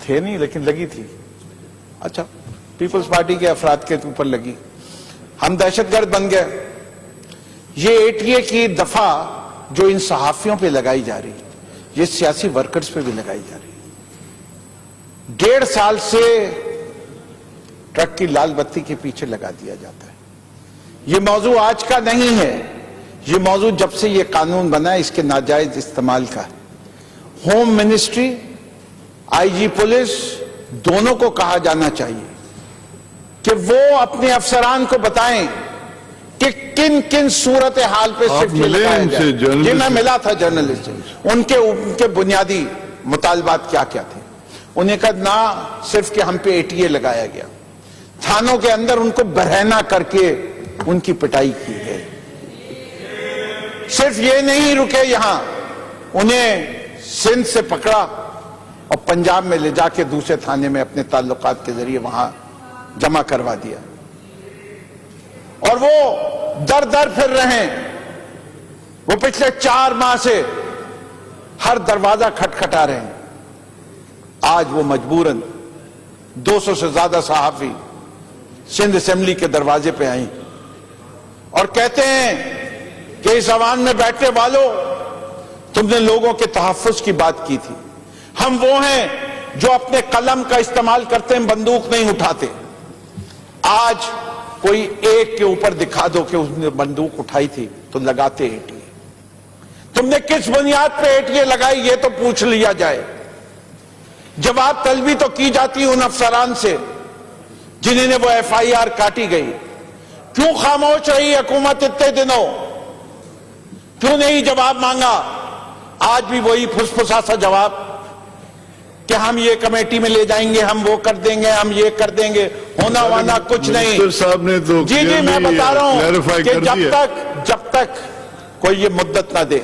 تھے نہیں لیکن لگی تھی. اچھا پیپلز پارٹی کے افراد کے اوپر لگی, ہم دہشت گرد بن گئے. یہ ATA کی دفعہ جو ان صحافیوں پہ لگائی جا رہی, یہ سیاسی ورکرز پہ بھی لگائی جا رہی. 1.5 سال سے ٹرک کی لال بتی کے پیچھے لگا دیا جاتا ہے. یہ موضوع آج کا نہیں ہے, یہ موضوع جب سے یہ قانون بنا ہے اس کے ناجائز استعمال کا ہے. ہوم منسٹری, IG پولیس دونوں کو کہا جانا چاہیے کہ وہ اپنے افسران کو بتائیں کہ کن کن صورتحال پہ صرف یہ لگایا جائے. یہ میں ملا تھا جرنلسٹ سے, ان کے بنیادی مطالبات کیا کیا تھے. انہیں کہا نہ صرف کہ ہم پہ ATA لگایا گیا, تھانوں کے اندر ان کو برہنہ کر کے ان کی پٹائی کی گئی. صرف یہ نہیں رکے یہاں, انہیں سندھ سے پکڑا اور پنجاب میں لے جا کے دوسرے تھانے میں اپنے تعلقات کے ذریعے وہاں جمع کروا دیا. اور وہ در در پھر رہے ہیں. وہ پچھلے 4 ماہ سے ہر دروازہ کھٹکھٹا رہے ہیں. آج وہ مجبوراً 200 سے زیادہ صحافی سندھ اسمبلی کے دروازے پہ آئیں اور کہتے ہیں کہ اس ایوان میں بیٹھنے والوں, تم نے لوگوں کے تحفظ کی بات کی تھی. ہم وہ ہیں جو اپنے قلم کا استعمال کرتے ہیں, بندوق نہیں اٹھاتے. آج کوئی ایک کے اوپر دکھا دو کہ اس نے بندوق اٹھائی تھی تو لگاتے ATA. تم نے کس بنیاد پہ ATA لگائی یہ تو پوچھ لیا جائے. جواب طلبی تو کی جاتی ان افسران سے جنہیں نے وہ FIR کاٹی گئی. کیوں خاموش رہی حکومت اتنے دنوں؟ کیوں نہیں جواب مانگا؟ آج بھی وہی پھسپھسا سا جواب کہ ہم یہ کمیٹی میں لے جائیں گے, ہم وہ کر دیں گے, ہم یہ کر دیں گے. ہونا وانا کچھ نہیں. صاحب نے تو جی میں بتا رہا ہوں کہ جب تک کوئی یہ مدت نہ دے